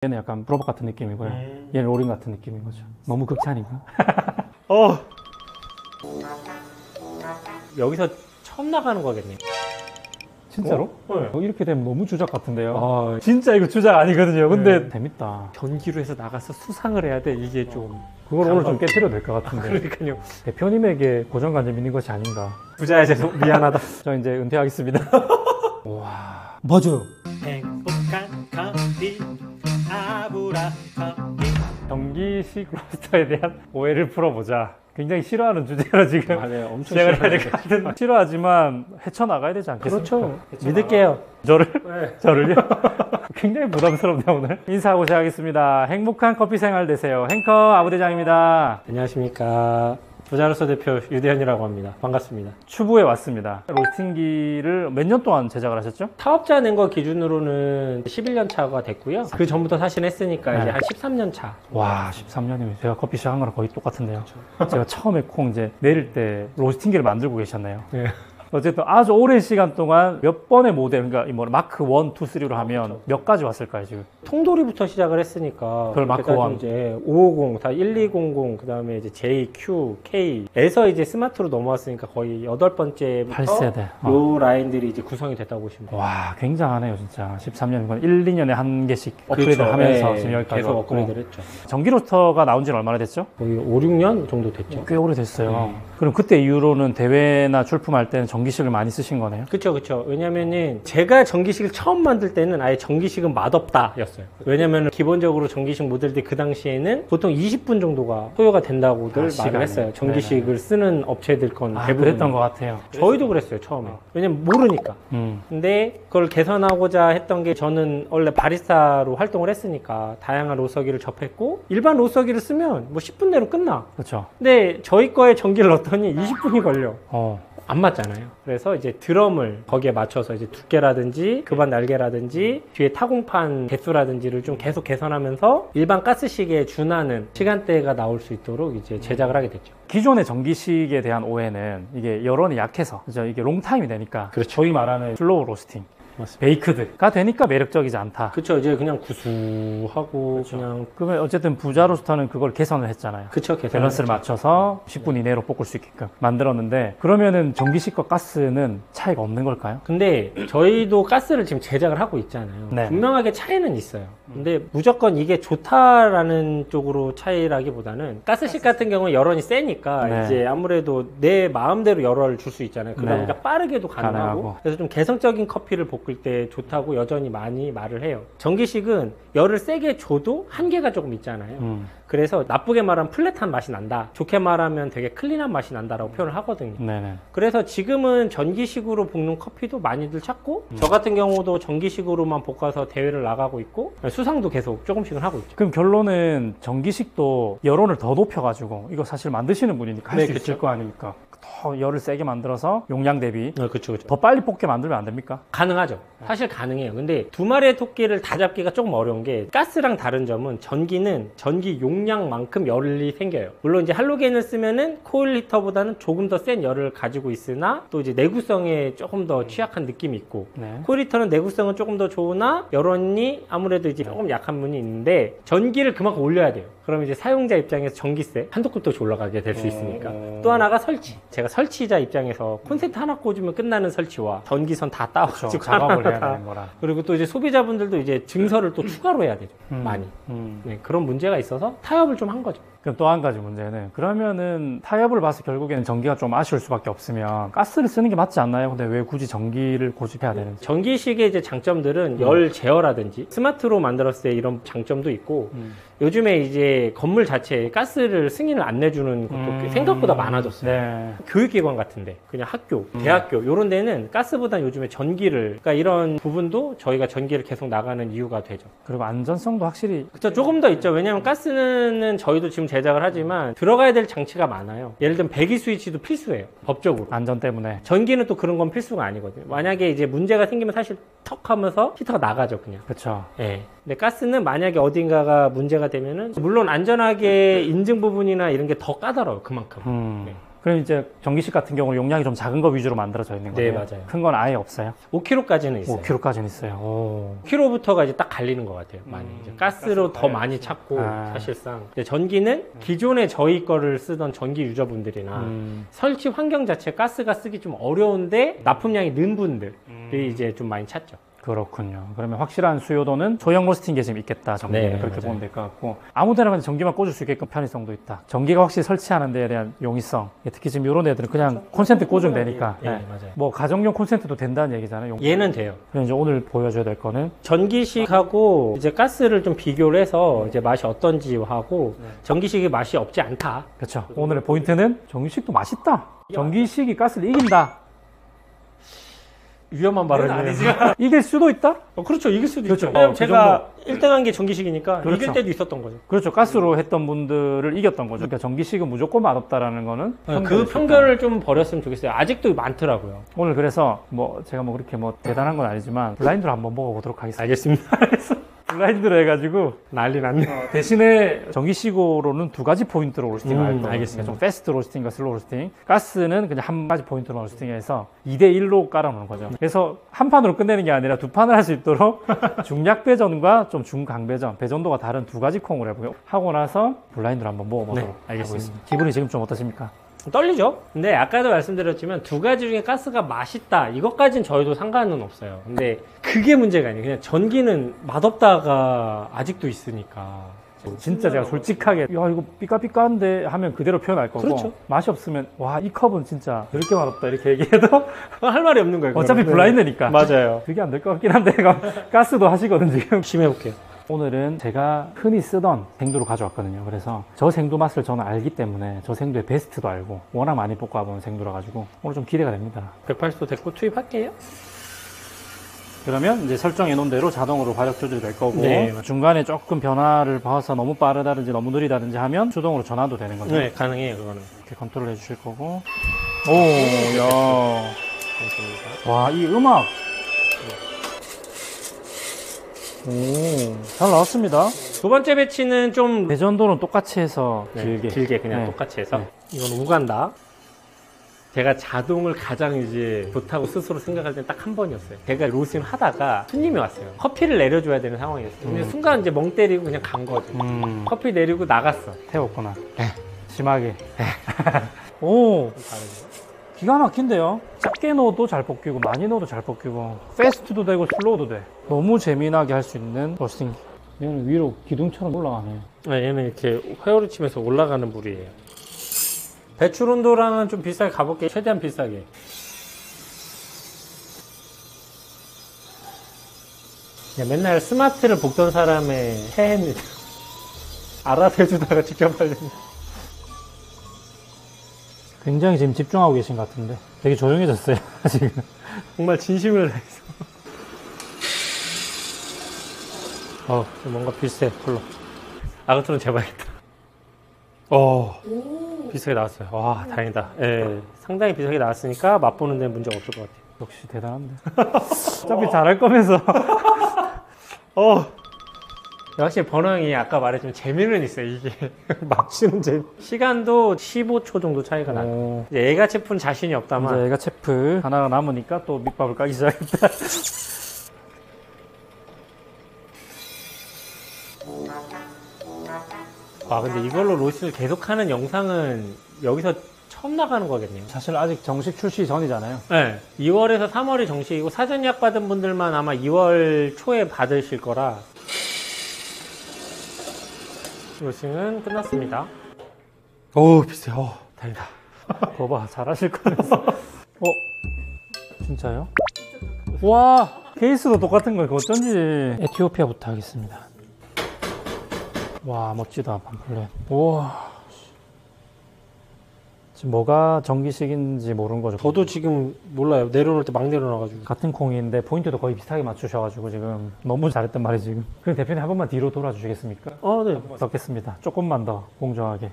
얘는 약간 브로벅 같은 느낌이고요. 얘는 로링 같은 느낌인 거죠. 너무 극찬인가? 여기서 처음 나가는 거겠네. 진짜로? 네. 이렇게 되면 너무 주작 같은데요. 진짜 이거 주작 아니거든요. 근데 재밌다. 전기로 해서 나가서 수상을 해야 돼. 이게 좀 그걸 오늘 좀 깨트려도 될 것 같은데. 그러니까요. 대표님에게 고정관념 있는 것이 아닌가. 부자야 죄송 미안하다. 저 이제 은퇴하겠습니다. 와, 맞아요. 행복한 커피 아브라 커피. 전기식 로스터에 대한 오해를 풀어보자. 굉장히 싫어하는 주제로 지금 맞아요. 엄청 시작을 해야 될 것 같은데 싫어하지만 헤쳐나가야 되지 않겠습니까? 그렇죠. 믿을게요. 저를? 네. 저를요? 굉장히 부담스럽네 오늘. 인사하고 시작하겠습니다. 행복한 커피 생활 되세요. 행커 아부대장입니다. 안녕하십니까. 부자로서 대표 유대현이라고 합니다. 반갑습니다. 추부에 왔습니다. 로스팅기를 몇 년 동안 제작을 하셨죠? 사업자 낸 거 기준으로는 11년 차가 됐고요. 그 전부터 사실 했으니까 이제 한 13년 차. 와, 13년이면 제가 커피 시작한 거랑 거의 똑같은데요. 제가 처음에 콩 이제 내릴 때 로스팅기를 만들고 계셨네요. 네. 어쨌든 아주 오랜 시간 동안 몇 번의 모델, 그러니까 뭐 마크 1, 2, 3로 하면 몇 가지 왔을까요 지금? 통돌이부터 시작을 했으니까 그걸 마크 1. 이제 550, 다 1200, 그 다음에 이제 J, Q, K에서 이제 스마트로 넘어왔으니까 거의 8번째부터 8세대. 요 라인들이 이제 구성이 됐다고 보시면 돼요. 와, 굉장하네요 진짜. 13년이면 1, 2년에 한 개씩 업그레이드를 하면서 지금 여기까지 계속 왔고. 업그레이드를 했죠. 전기 로스터가 나온 지는 얼마나 됐죠? 거의 5, 6년 정도 됐죠. 꽤 오래됐어요. 그럼 그때 이후로는 대회나 출품할 때는 전기식을 많이 쓰신 거네요? 그쵸. 왜냐면은 제가 전기식을 처음 만들 때는 아예 전기식은 맛없다 였어요. 왜냐면은 기본적으로 전기식 모델들이 그 당시에는 보통 20분 정도가 소요가 된다고들 말을 시간이. 했어요. 전기식을 쓰는 업체들 건 대부분. 그랬던 것 같아요. 저희도 그랬어요, 처음에. 왜냐면 모르니까. 근데 그걸 개선하고자 했던 게 저는 원래 바리스타로 활동을 했으니까 다양한 로서기를 접했고 일반 로서기를 쓰면 뭐 10분 내로 끝나. 그렇죠. 근데 저희 거에 전기를 넣었더니 20분이 걸려. 어. 안 맞잖아요. 그래서 이제 드럼을 거기에 맞춰서 이제 두께라든지 급한 날개라든지 뒤에 타공판 개수라든지를 좀 계속 개선하면서 일반 가스식에 준하는 시간대가 나올 수 있도록 이제 제작을 하게 됐죠. 기존의 전기식에 대한 오해는 이게 여론이 약해서 그죠? 이게 롱타임이 되니까 그렇죠. 저희 말하는 슬로우 로스팅, 맞습니다. 베이크드가 되니까 매력적이지 않다. 그쵸. 이제 그냥 구수하고 그냥 그러면 어쨌든 부자 로스터는 그걸 개선을 했잖아요. 그쵸. 밸런스를 맞춰서 10분 이내로 볶을 수 있게끔 만들었는데 그러면은 전기식과 가스는 차이가 없는 걸까요? 근데 저희도 가스를 지금 제작을 하고 있잖아요. 네. 분명하게 차이는 있어요. 근데 무조건 이게 좋다라는 쪽으로 차이라기보다는 가스식 같은 경우는 열원이 세니까 네. 이제 아무래도 내 마음대로 열원을 줄 수 있잖아요. 그러다 보니까 네. 빠르게도 가능하고 가능하고. 그래서 좀 개성적인 커피를 볶을 때 좋다고 여전히 많이 말을 해요. 전기식은 열을 세게 줘도 한계가 조금 있잖아요. 그래서 나쁘게 말하면 플랫한 맛이 난다. 좋게 말하면 되게 클린한 맛이 난다라고 표현을 하거든요. 네네. 그래서 지금은 전기식으로 볶는 커피도 많이들 찾고 저 같은 경우도 전기식으로만 볶아서 대회를 나가고 있고 수상도 계속 조금씩은 하고 있죠. 그럼 결론은 전기식도 여론을 더 높여가지고 이거 사실 만드시는 분이니까 할 수 네, 있을 거 아닙니까? 더 열을 세게 만들어서 용량 대비 그렇죠. 더 빨리 볶게 만들면 안 됩니까? 가능하죠. 사실 가능해요. 근데 두 마리의 토끼를 다 잡기가 조금 어려운 게 가스랑 다른 점은 전기는 전기 용량만큼 열이 생겨요. 물론 이제 할로겐을 쓰면은 코일 히터보다는 조금 더 센 열을 가지고 있으나 또 이제 내구성에 조금 더 취약한 느낌이 있고 네. 코일 히터는 내구성은 조금 더 좋으나 열원이 아무래도 이제 조금 약한 분이 있는데 전기를 그만큼 올려야 돼요. 그럼 이제 사용자 입장에서 전기세 한도 끝도 올라가게 될 수 있으니까. 또 하나가 설치. 제가 설치자 입장에서 콘센트 하나 꽂으면 끝나는 설치와 전기선 다 따가지고 그렇죠. 작업을 해야 하나하나 되는 거라. 그리고 또 이제 소비자분들도 이제 증설을 또 추가로 해야 되죠. 많이. 네, 그런 문제가 있어서 타협을 좀 한 거죠. 그럼 또 한 가지 문제는 그러면은 타협을 봐서 결국에는 전기가 좀 아쉬울 수밖에 없으면 가스를 쓰는 게 맞지 않나요? 근데 왜 굳이 전기를 고집해야 되는지. 전기식의 이제 장점들은 열 제어라든지 스마트로 만들었을 때 이런 장점도 있고 요즘에 이제 건물 자체에 가스를 승인을 안 내주는 것도 생각보다 많아졌어요. 네. 교육기관 같은데 그냥 학교, 대학교 이런 데는 가스보다 요즘에 전기를 그러니까 이런 부분도 저희가 전기를 계속 나가는 이유가 되죠. 그리고 안전성도 확실히 그쵸, 조금 더 있죠. 왜냐면 가스는 저희도 지금 제작을 하지만 들어가야 될 장치가 많아요. 예를 들면 배기 스위치도 필수예요. 법적으로. 안전 때문에. 전기는 또 그런 건 필수가 아니거든요. 만약에 이제 문제가 생기면 사실 턱 하면서 히터가 나가죠, 그냥. 그렇죠. 예. 근데 가스는 만약에 어딘가가 문제가 되면은 물론 안전하게 인증 부분이나 이런 게 더 까다로워요, 그만큼. 네. 그럼 이제 전기식 같은 경우는 용량이 좀 작은 거 위주로 만들어져 있는 네, 거예요? 맞아요. 큰 건 아예 없어요? 5kg까지는 있어요. 5kg까지는 있어요. 오. 5kg부터가 이제 딱 갈리는 것 같아요. 많이 이제 가스로 더 많이 찾고 아. 사실상 근데 전기는 기존에 저희 거를 쓰던 전기 유저분들이나 설치 환경 자체 가스가 쓰기 좀 어려운데 납품량이 는 분들이 이제 좀 많이 찾죠. 그렇군요. 그러면 확실한 수요도는 소형 로스팅 계층이 있겠다. 전기는 네, 그렇게 맞아요. 보면 될 것 같고 아무데나 그냥 전기만 꽂을 수 있게끔 편의성도 있다. 전기가 확실히 설치하는 데에 대한 용이성. 특히 지금 이런 애들은 그냥 콘센트 꽂으면 되니까. 네, 네. 맞아요. 뭐 가정용 콘센트도 된다는 얘기잖아요. 얘는 돼요. 그럼 이제 오늘 보여줘야 될 거는 전기식하고 이제 가스를 좀 비교를 해서 이제 맛이 어떤지 하고 전기식이 맛이 없지 않다. 그렇죠. 오늘의 포인트는 전기식도 맛있다. 전기식이 가스를 이긴다. 위험한 발언이네요. 이길 수도 있다? 그렇죠. 이길 수도 그렇죠. 있죠. 왜냐면 그 제가 1등한 게 전기식이니까 그렇죠. 이길 때도 있었던 거죠. 그렇죠. 가스로 했던 분들을 이겼던 거죠. 그러니까 전기식은 무조건 맛없다라는 거는 그 편견일 수 있다. 편견을 좀 버렸으면 좋겠어요. 아직도 많더라고요. 오늘 그래서 뭐 제가 뭐 그렇게 뭐 대단한 건 아니지만 블라인드로 한번 먹어보도록 하겠습니다. 알겠습니다. 블라인드로 해가지고 난리 났네. 대신에 전기식으로는 두 가지 포인트로 로스팅을 할 거예요. 알겠습니다. 좀 패스트 로스팅과 슬로우 로스팅. 가스는 그냥 한 가지 포인트로 로스팅해서 2대1로 깔아놓는 거죠. 그래서 한 판으로 끝내는 게 아니라 두 판을 할 수 있도록 중약 배전과 좀 중강 배전, 배전도가 다른 두 가지 콩을 해보고 하고 나서 블라인드로 한번 먹어보도록 네, 알겠습니다. 하겠습니다. 기분이 지금 좀 어떠십니까? 떨리죠? 근데 아까도 말씀드렸지만 두 가지 중에 가스가 맛있다. 이것까지는 저희도 상관은 없어요. 근데 그게 문제가 아니에요. 그냥 전기는 맛없다가 아직도 있으니까. 진짜 제가 솔직하게 야 이거 삐까삐까한데 하면 그대로 표현할 거고 그렇죠. 맛이 없으면 와 이 컵은 진짜 이렇게 맛없다 이렇게 얘기해도 할 말이 없는 거예요. 어차피 그거는. 블라인드니까 맞아요. 그게 안 될 것 같긴 한데 가스도 하시거든 지금. 열심히 해볼게요. 오늘은 제가 흔히 쓰던 생두를 가져왔거든요. 그래서 저 생두 맛을 저는 알기 때문에 저 생두의 베스트도 알고 워낙 많이 볶아본 생두라 가지고 오늘 좀 기대가 됩니다. 180도 됐고 투입할게요. 그러면 이제 설정해 놓은 대로 자동으로 화력 조절이 될 거고 네. 중간에 조금 변화를 봐서 너무 빠르다든지 너무 느리다든지 하면 수동으로 전환도 되는 거죠. 네, 가능해요, 그거는. 이렇게 컨트롤 해주실 거고. 오, 야. 와, 이 음악. 오, 잘 나왔습니다. 두 번째 배치는 좀 배전도는 똑같이 해서 길게. 그냥 네. 똑같이 해서. 네. 이건 우간다. 제가 자동을 가장 이제 좋다고 스스로 생각할 때 딱 한 번이었어요. 제가 로스팅 하다가 손님이 왔어요. 커피를 내려줘야 되는 상황이었어요. 근데 순간 이제 멍 때리고 그냥 간 거죠. 커피 내리고 나갔어. 태웠구나. 심하게. 오, 기가 막힌데요? 작게 넣어도 잘 볶이고 많이 넣어도 잘 볶이고 패스트도 되고 슬로우도 돼. 너무 재미나게 할 수 있는 로스팅. 얘는 위로 기둥처럼 올라가네. 네, 얘는 이렇게 회오리 치면서 올라가는 물이에요. 배출 온도랑은 좀 비싸게 가볼게요. 최대한 비싸게. 맨날 스마트를 볶던 사람의 해입니다. 알아서 해주다가 직접 하려니. 굉장히 지금 집중하고 계신 것 같은데 되게 조용해졌어요 지금. 정말 진심을 다해서. 좀 뭔가 비슷해, 컬러. 아까처럼 재봐야겠다. 비슷하게 나왔어요. 와, 다행이다. 예, 상당히 비슷하게 나왔으니까 맛보는 데는 문제가 없을 것 같아요. 역시 대단한데. 어차피 잘할 거면서. 확실히 번호형이 아까 말했지만 재미는 있어요, 이게. 맞추는 재미. 시간도 15초 정도 차이가 나요. 오. 이제 애가 체프는 자신이 없다만. 이제 애가 체프 하나가 남으니까 또 밑밥을 까기 시작했다. 근데 이걸로 로스를 계속하는 영상은 여기서 처음 나가는 거겠네요. 사실 아직 정식 출시 전이잖아요. 네. 2월에서 3월이 정식이고 사전 예약 받은 분들만 아마 2월 초에 받으실 거라. 로싱은 끝났습니다. 비슷해. 다행이다. 거봐, 잘하실 거면서. 진짜요? 와, 케이스도 똑같은 거, 어쩐지. 에티오피아부터 하겠습니다. 와, 멋지다, 반플렛. 우와. 지금 뭐가 전기식인지 모르는 거죠. 저도 지금 몰라요. 내려놓을 때 막 내려놔가지고. 같은 콩인데 포인트도 거의 비슷하게 맞추셔가지고 지금 너무 잘했단 말이에요 지금. 그럼 대표님 한 번만 뒤로 돌아주시겠습니까? 네. 넣겠습니다. 조금만 더 공정하게.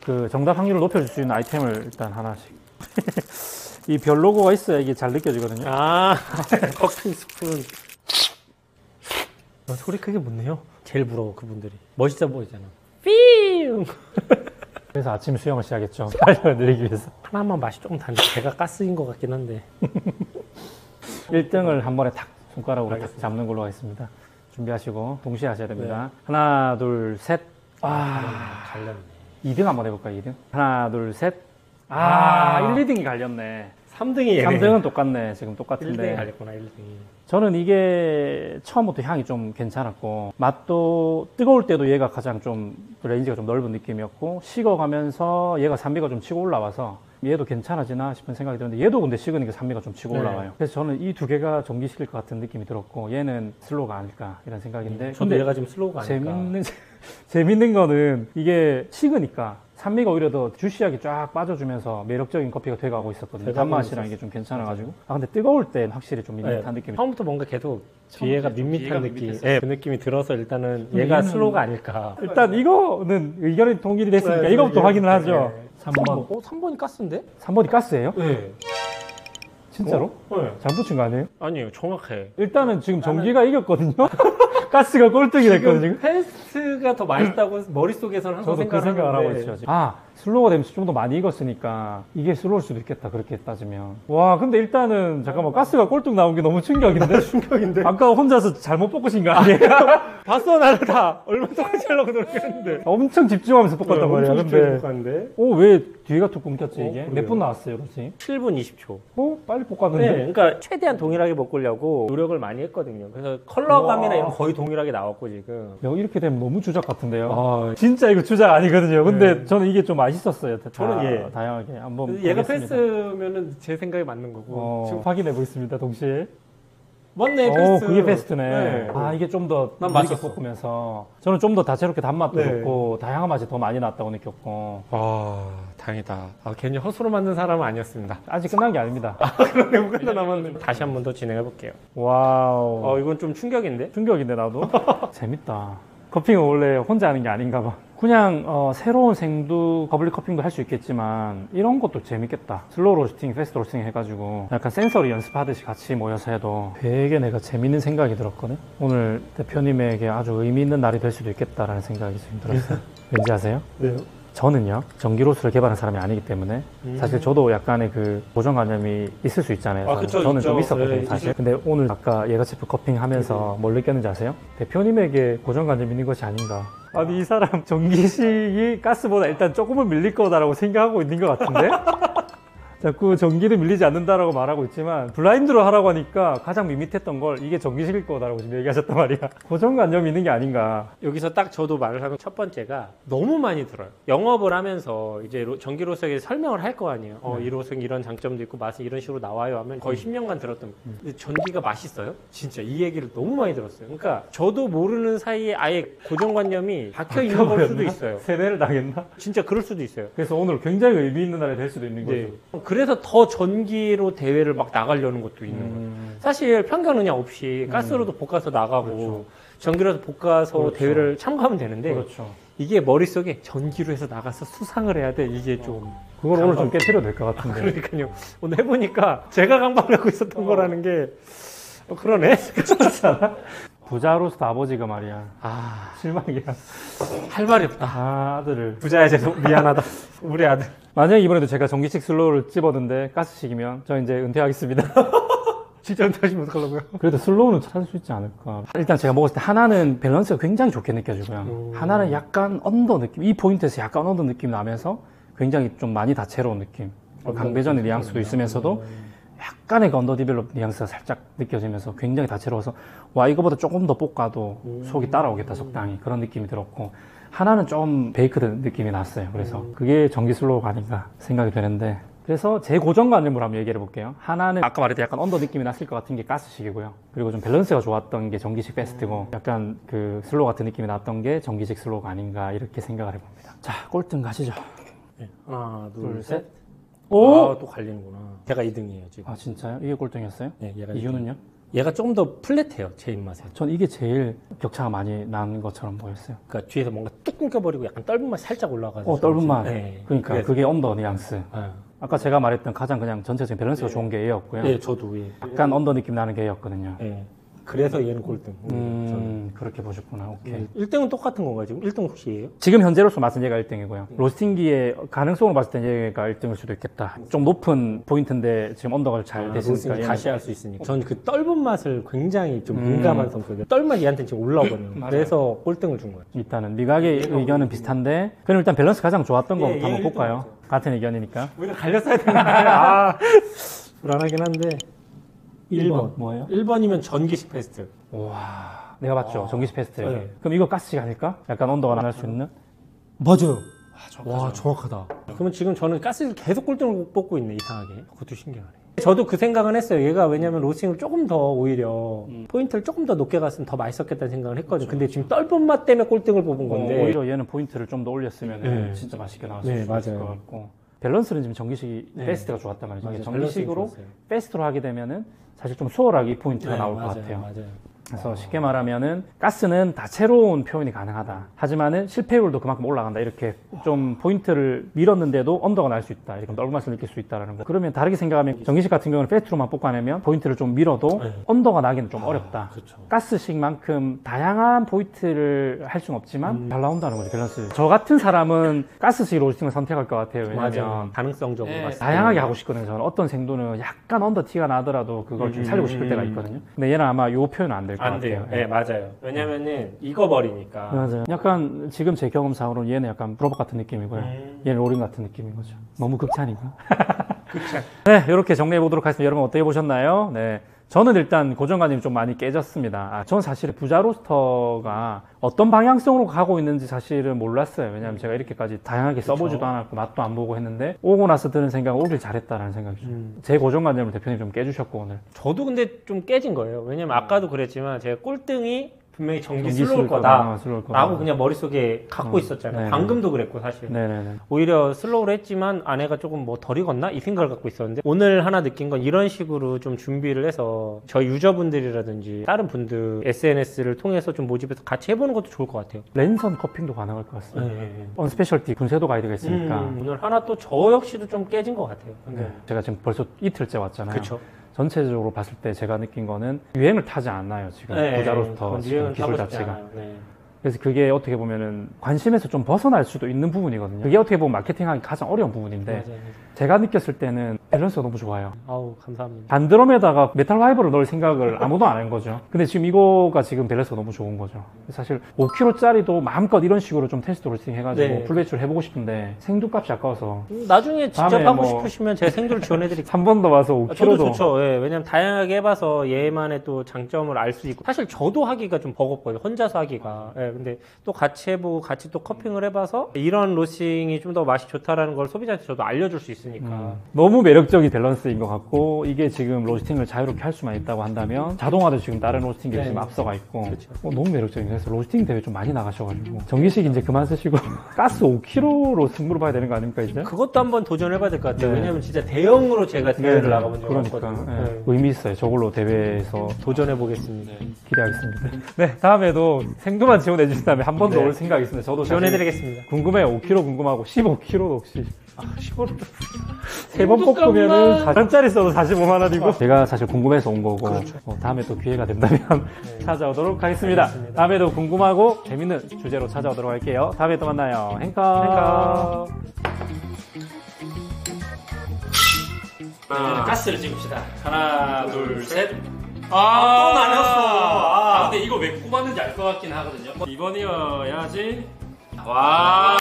그 정답 확률을 높여줄 수 있는 아이템을 일단 하나씩. 이 별 로고가 있어야 이게 잘 느껴지거든요. 커피 스푼. 소리 크게 못 내요. 제일 부러워, 그분들이. 멋있어 보이잖아. 삐용. 그래서 아침 수영을 시작했죠. 탄력을 늘리기 위해서. 하나만 맛이 조금 다른데 제가 가스인 것 같긴 한데. 1등을 한 번에 탁 손가락으로 탁 알겠습니다. 잡는 걸로 하겠습니다. 준비하시고 동시에 하셔야 됩니다. 하나, 둘, 셋. 갈렸네. 2등 한번 해볼까요? 2등? 하나, 둘, 셋. 1, 2등이 갈렸네. 3등이 얘네. 3등은 똑같네. 지금 1등이 똑같은데. 갈렸구나, 1등이. 저는 이게 처음부터 향이 좀 괜찮았고 맛도 뜨거울 때도 얘가 가장 좀 레인지가 좀 넓은 느낌이었고 식어가면서 얘가 산미가 좀 치고 올라와서 얘도 괜찮아지나 싶은 생각이 드는데 얘도 근데 식으니까 산미가 좀 치고 네. 올라와요. 그래서 저는 이 두 개가 전기시킬 것 같은 느낌이 들었고 얘는 슬로우가 아닐까 이런 생각인데 저도 얘가 지금 슬로우가 아닐까. 재밌는 거는 이게 식으니까 산미가 오히려 더 주시하게 쫙 빠져주면서 매력적인 커피가 돼가고 있었거든요. 돼가고 단맛이랑 이게 좀 괜찮아가지고. 근데 뜨거울 땐 확실히 좀 밋밋한 네, 느낌이. 처음부터 뭔가 계속 뒤에가 처음부터 좀 밋밋한 뒤에가 느낌. 밋밋했어요. 네, 그 느낌이 들어서 일단은 얘가 얘는- 슬로우가 아닐까. 일단 이거는 의견이 동일이 됐으니까 네, 이거부터 네, 확인을 네, 하죠. 네. 3번. 3번이 가스인데? 3번이 가스예요? 네. 진짜로? 네. 잘 붙인 거 아니에요? 아니에요, 정확해. 일단은 지금 전기가 이겼거든요. 가스가 꼴등이 됐거든요. 지금. 페스트가 더 맛있다고 머릿속에서는 항상 저도 그 생각을 하고 있죠. 지금. 슬로우가 되면서 좀 더 많이 익었으니까 이게 슬로우일 수도 있겠다. 그렇게 따지면. 와, 근데 일단은 잠깐만 가스가 꼴등 나온 게 너무 충격인데? 충격인데? 아까 혼자서 잘못 볶으신 거 아니에요? 봤어, 나를 다. 얼마나 똑같이 하려고 노력했는데. 엄청 집중하면서 볶았단 말이야. 근데 볶았는데. 왜 뒤가 툭 끊겼지 이게? 그래요? 몇 분 나왔어요, 그렇지? 7분 20초. 빨리 볶았는데. 네, 그러니까 최대한 동일하게 볶으려고 노력을 많이 했거든요. 그래서 컬러감이나 이런 거 거의 동일하게 나왔고 지금. 야, 이렇게 되면 너무 주작 같은데요? 아, 진짜 이거 주작 아니거든요. 근데 저는 이게 좀 맛있었어요. 저는 예. 다양하게 한번 얘가 보겠습니다. 패스면은 제 생각이 맞는 거고. 지금 확인해 보겠습니다. 동시에. 맞네, 패스. 그게 베스트네. 네. 이게 좀 더 난 느리게 맞췄어. 볶으면서 저는 좀 더 다채롭게 단맛도 네. 좋고 다양한 맛이 더 많이 났다고 느꼈고 다행이다. 괜히 헛수로 만든 사람은 아니었습니다. 아직 끝난 게 아닙니다. 그런데 뭐가 남았는데. 다시 한 번 더 진행해 볼게요. 와우. 이건 좀 충격인데? 충격인데 나도. 재밌다. 커핑은 원래 혼자 하는 게 아닌가 봐. 그냥 새로운 생두 버블리 커핑도 할 수 있겠지만 이런 것도 재밌겠다. 슬로우 로스팅, 패스트 로스팅 해가지고 약간 센서리 연습하듯이 같이 모여서 해도 되게 내가 재밌는 생각이 들었거든. 오늘 대표님에게 아주 의미 있는 날이 될 수도 있겠다라는 생각이 지금 들었어요. 왠지 아세요? 네요. 저는요 전기로스를 개발한 사람이 아니기 때문에 사실 저도 약간의 그 고정관념이 있을 수 있잖아요. 그쵸, 저는 있죠. 좀 있었거든요 네, 사실. 근데 오늘 아까 예가치프 커핑 하면서 뭘 느꼈는지 아세요? 대표님에게 고정관념이 있는 것이 아닌가. 아니 이 사람 전기식이 가스보다 일단 조금은 밀릴 거다라고 생각하고 있는 것 같은데 자꾸 전기를 밀리지 않는다라고 말하고 있지만 블라인드로 하라고 하니까 가장 밋밋했던 걸 이게 전기식일 거다라고 지금 얘기하셨단 말이야. 고정관념이 있는 게 아닌가. 여기서 딱 저도 말을 하는 첫 번째가 너무 많이 들어요. 영업을 하면서 이제 전기로석에 설명을 할 거 아니에요. 이 로석 이런 장점도 있고 맛은 이런 식으로 나와요 하면 거의 10년간 들었던 거예요. 근데 전기가 맛있어요? 진짜 이 얘기를 너무 많이 들었어요. 그러니까 저도 모르는 사이에 아예 고정관념이 박혀 있는 걸 수도 있어요. 세뇌를 당했나? 진짜 그럴 수도 있어요. 그래서 오늘 굉장히 의미 있는 날이 될 수도 있는 네. 거죠. 그래서 더 전기로 대회를 막 나가려는 것도 있는 거예요. 사실 편견 은양 없이 가스로도 볶아서 나가고 그렇죠. 전기로도 볶아서 그렇죠. 대회를 참가하면 되는데 그렇죠. 이게 머릿속에 전기로 해서 나가서 수상을 해야 돼. 이게 좀 그걸 오늘 좀 깨트려 될 것 같은데. 그러니까요. 오늘 해보니까 제가 강박하고 있었던 거라는 게 그러네. 부자로서 아버지가 말이야. 실망이야. 할 말이 없다. 아들을. 부자야 죄송 미안하다. 우리 아들. 만약에 이번에도 제가 전기식 슬로우를 집었는데 가스식이면 저 이제 은퇴하겠습니다. 진짜 은퇴하시면 어떡하려고요? 그래도 슬로우는 찾을 수 있지 않을까. 일단 제가 먹었을 때 하나는 밸런스가 굉장히 좋게 느껴지고요. 하나는 약간 언더 느낌, 이 포인트에서 약간 언더 느낌 나면서 굉장히 좀 많이 다채로운 느낌. 강배전의 뉘앙스도 있으면서도 약간의 그 언더 디벨롭 뉘앙스가 살짝 느껴지면서 굉장히 다채로워서 와 이거보다 조금 더 볶아도 속이 따라오겠다 적당히 그런 느낌이 들었고 하나는 좀 베이크드 느낌이 났어요. 그래서 그게 전기 슬로우가 아닌가 생각이 되는데 그래서 제 고정관념으로 한번 얘기를 해볼게요. 하나는 아까 말했던 약간 언더 느낌이 났을 것 같은 게 가스식이고요. 그리고 좀 밸런스가 좋았던 게 전기식 베스트고 약간 그 슬로우 같은 느낌이 났던 게 전기식 슬로우가 아닌가 이렇게 생각을 해봅니다. 자 꼴등 가시죠. 네. 하나 둘, 둘 셋. 셋. 오! 또 갈리는구나. 제가 2등이에요 지금. 아 진짜요? 이게 꼴등이었어요? 네, 얘가 이유는요? 얘가 좀 더 플랫해요 제 입맛에. 전 이게 제일 격차가 많이 난 것처럼 보였어요. 그러니까 뒤에서 뭔가 뚝 끊겨버리고 약간 떫은 맛이 살짝 올라가서. 떫은 맛. 네. 그러니까 그래서- 그게 언더 뉘앙스. 네. 아까 제가 말했던 가장 그냥 전체적인 밸런스가 좋은 게 얘였고요. 네, 저도 예. 약간 언더 느낌 나는 게 얘였거든요. 예. 그래서 얘는 꼴등. 저는. 그렇게 보셨구나. 오케이. 1등은 똑같은 건가요 지금? 1등 혹시예요? 지금 현재로서 맞은 얘가 1등이고요. 로스팅기의 가능성으로 봤을 때 얘가 1등일 수도 있겠다. 좀 높은 포인트인데 지금 언더가 잘 됐으니까 얘는 다시 할 수 있으니까. 전 그 떫은 맛을 굉장히 좀 민감한 성격이에요. 떫맛 얘한테는 지금 올라오거든요. 그래서 꼴등을 준 거예요. 일단은 미각의 의견은 비슷한데 그럼 일단 밸런스 가장 좋았던 예, 거부터 한번 예, 볼까요? 같은 의견이니까. 우리가 갈렸어야 되는데 불안하긴 한데 1번 뭐예요? 1번이면 전기식 패스트. 와, 내가 봤죠. 전기식 패스트. 네. 그럼 이거 가스식 아닐까? 약간 언더가 나갈 수 있는? 맞아요. 와 정확하다. 그러면 지금 저는 가스를 계속 꼴등을 뽑고 있네 이상하게. 그것도 신기하네. 저도 그 생각은 했어요. 얘가 왜냐면 로스팅을 조금 더 오히려 포인트를 조금 더 높게 갔으면 더 맛있었겠다는 생각을 했거든요. 근데 지금 떫은 맛 때문에 꼴등을 뽑은 건데 오히려 얘는 포인트를 좀 더 올렸으면 네. 진짜 맛있게 나왔을 네, 수 있을 맞아요. 것 같고. 밸런스는 지금 전기식이 네. 패스트가 좋았단 말이죠. 맞아요. 전기식으로 밸런스가 좋았어요. 패스트로 하게 되면은 사실 좀 수월하게 이 포인트가 네, 나올 것 맞아요, 같아요. 맞아요. 그래서 쉽게 말하면은 가스는 다채로운 표현이 가능하다. 하지만은 실패율도 그만큼 올라간다. 이렇게 좀 포인트를 밀었는데도 언더가 날 수 있다. 이렇게 떫은 맛을 느낄 수 있다라는 거. 그러면 다르게 생각하면 전기식 같은 경우는 패스트로만 뽑아내면 포인트를 좀 밀어도 네. 언더가 나기는 좀 어렵다. 그렇죠. 가스식만큼 다양한 포인트를 할 수는 없지만 잘 나온다는 거죠, 밸런스. 저 같은 사람은 가스식 로스팅을 선택할 것 같아요. 왜냐면 맞아요. 가능성적으로 봤을 때. 다양하게 하고 싶거든요. 저는 어떤 생도는 약간 언더 티가 나더라도 그걸 좀 살리고 싶을 때가 있거든요. 근데 얘는 아마 요 표현은 안 될 것 안 같아요. 돼요. 네, 맞아요. 왜냐면은 익어버리니까. 맞아요. 약간 지금 제 경험상으로는 얘는 약간 브로버 같은 느낌이고요. 얘는 로링 같은 느낌인 거죠. 너무 극찬이고. 극찬. 네, 이렇게 정리해 보도록 하겠습니다. 여러분 어떻게 보셨나요? 네. 저는 일단 고정관념이 좀 많이 깨졌습니다. 저는 사실 부자 로스터가 어떤 방향성으로 가고 있는지 사실은 몰랐어요. 왜냐하면 제가 이렇게까지 다양하게 써보지도 않았고 맛도 안 보고 했는데 오고 나서 드는 생각은 오길 잘했다라는 생각이죠. 제 고정관념을 대표님 좀 깨주셨고 오늘. 저도 근데 좀 깨진 거예요. 왜냐면 아까도 그랬지만 제가 꼴등이 분명히 전기 전기 슬로우일 슬로우일 거다. 슬로우일 거다. 라고 그냥 머릿속에 갖고 있었잖아요. 네네. 방금도 그랬고 사실. 네네네. 오히려 슬로우를 했지만 아내가 조금 뭐 덜 익었나? 이 생각을 갖고 있었는데 오늘 하나 느낀 건 이런 식으로 좀 준비를 해서 저희 유저분들이라든지 다른 분들 SNS를 통해서 좀 모집해서 같이 해보는 것도 좋을 것 같아요. 랜선 커핑도 가능할 것 같습니다. 언스페셜티 군세도 가이드가 있으니까. 오늘 하나 또 저 역시도 좀 깨진 것 같아요. 제가 지금 벌써 이틀째 왔잖아요. 그렇죠. 전체적으로 봤을 때 제가 느낀 거는 유행을 타지 않나요, 지금. 부자 로스터 지금 기술 자체가. 그래서 그게 어떻게 보면은 관심에서 좀 벗어날 수도 있는 부분이거든요. 그게 어떻게 보면 마케팅하기 가장 어려운 부분인데 맞아요. 제가 느꼈을 때는 밸런스가 너무 좋아요. 아우 감사합니다. 반드럼에다가 메탈 화이버를 넣을 생각을 아무도 안 한 거죠. 근데 지금 이거가 지금 밸런스가 너무 좋은 거죠. 사실 5kg짜리도 마음껏 이런 식으로 좀 테스트 로스팅 해가지고 네. 풀배출 해보고 싶은데 생두값이 아까워서 나중에 직접 다음에 하고 뭐 싶으시면 제가 생두를 지원해드릴게요. 한 번 더 와서 저도 5kg도 좋죠. 예, 왜냐면 다양하게 해봐서 얘만의 또 장점을 알 수 있고 사실 저도 하기가 좀 버겁거든요. 혼자서 하기가. 예, 근데 또 같이 해보고 같이 또 커핑을 해봐서 이런 로스팅이 좀 더 맛이 좋다라는 걸 소비자한테 저도 알려줄 수 있으니까. 너무 매력적인 밸런스인 것 같고 이게 지금 로스팅을 자유롭게 할 수만 있다고 한다면 자동화도 지금 다른 로스팅이 네. 지금 앞서가 있고 그렇죠. 너무 매력적인 그래서 로스팅 대회 좀 많이 나가셔가지고 전기식 이제 그만 쓰시고 가스 5kg로 승부를 봐야 되는 거 아닙니까 이제? 그것도 한번 도전해봐야 될 것 같아요. 네. 왜냐면 진짜 대형으로 제가 대회를 네, 나가본 적이 그러니까 없거든요. 네. 네. 의미 있어요. 저걸로 대회에서 도전해보겠습니다. 기대하겠습니다. 네, 다음에도 생두만 지원해 주신다면 한 번 더 네. 올 생각이 있습니다. 저도 사실 지원해드리겠습니다. 궁금해요. 5kg 궁금하고 15kg도 혹시 15를 세 번 뽑으면은 4원짜리 써도 45만 원이고 제가 사실 궁금해서 온 거고 그렇죠. 다음에 또 기회가 된다면 찾아오도록 하겠습니다. 알겠습니다. 다음에도 궁금하고 재밌는 주제로 찾아오도록 할게요. 다음에 또 만나요. 행커. 가스를 찍읍시다. 하나, 둘, 셋. 또 나눴어. 근데 이거 왜 꼽았는지 알 것 같긴 하거든요. 이번이어야지. 와.